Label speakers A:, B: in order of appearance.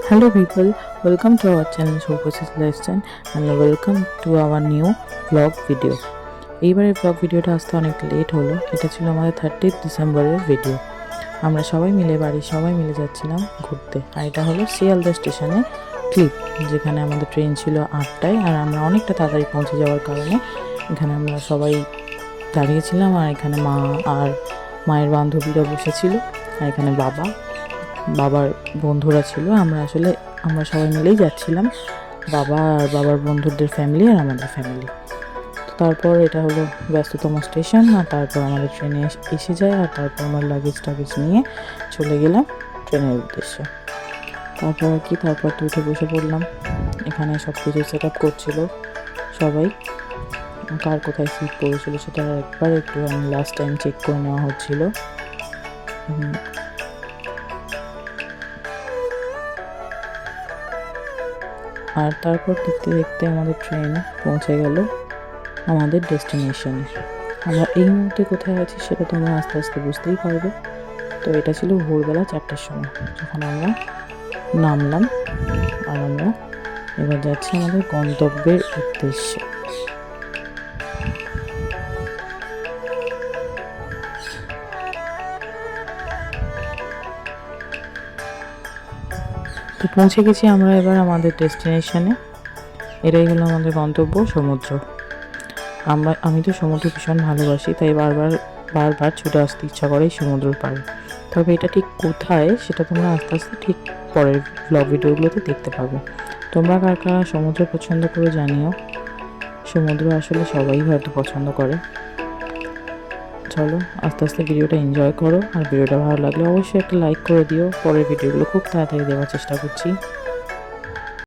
A: Hello people, welcome to our channel Showcases Lifestyle and welcome to our new vlog video. এইবারে vlog ভিডিওটা আসতে অনেক late হলো। এটা ছিল আমাদের 30 ডিসেম্বরের ভিডিও। আমরা বাড়ির সবাই মিলে যাচ্ছিলাম ঘুরতে। আর এটা হলো শিয়ালদা স্টেশনে ক্লিপ, যেখানে আমাদের ট্রেন ছিল 8টায় আর আমরা অনেকটা তাড়াতাড়ি পৌঁছে যাওয়ার কারণে এখানে আমরা সবাই দাঁড়িয়েছিলাম। আর এখানে মা আর মায়ের বান্ধবীরা বসেছিল, আর এখানে বাবার বন্ধুরা ছিল। আমরা সবাই মিলেই যাচ্ছিলাম, বাবা আর বাবার বন্ধুদের ফ্যামিলি আর আমাদের ফ্যামিলি। তো তারপর এটা হলো ব্যস্ততম স্টেশন, আর তারপর আমাদের ট্রেনে এসে যায়। আর তারপর আমার লাগেজ টাগেজ নিয়ে চলে গেলাম ট্রেনের উদ্দেশ্যে। তারপর তো উঠে বসে পড়লাম। এখানে সব কিছু সেট আপ করছিল সবাই, কার কোথায় সিট পড়েছিল সেটা একবার একটু আমি লাস্ট টাইম চেক করে নেওয়া হচ্ছিল। আর তারপর দেখতে দেখতে আমাদের ট্রেন পৌঁছে গেল আমাদের ডেস্টিনেশনে। আমরা এই মুহূর্তে কোথায় আছি সেটা তোমরা আস্তে আস্তে বুঝতেই পারবে। তো এটা ছিল ভোরবেলা 4টার সময় যখন আমরা নামলাম, আর আমরা এবার যাচ্ছি আমাদের গন্তব্যের উদ্দেশ্যে। তো পৌঁছে গেছি আমরা এবার আমাদের ডেস্টিনেশনে। এটাই হলো আমাদের গন্তব্য, সমুদ্র। আমি তো সমুদ্র ভীষণ ভালোবাসি, তাই বারবার ছুটে আসতে ইচ্ছা করে সমুদ্রের পাড়ে। তবে এটা ঠিক কোথায় সেটা তোমরা আস্তে আস্তে ঠিক পরের ব্লগ ভিডিওগুলোতে দেখতে পাবে। তোমরা কার কারা সমুদ্র পছন্দ করে জানিও। সমুদ্র আসলে সবাই হয়তো পছন্দ করে। চলো আস্তে আস্তে ভিডিওটা এনজয় করো, আর ভিডিওটা ভালো লাগলে অবশ্যই একটা লাইক করে দিও। পরের ভিডিওগুলো খুব তাড়াতাড়ি দেওয়ার চেষ্টা করছি।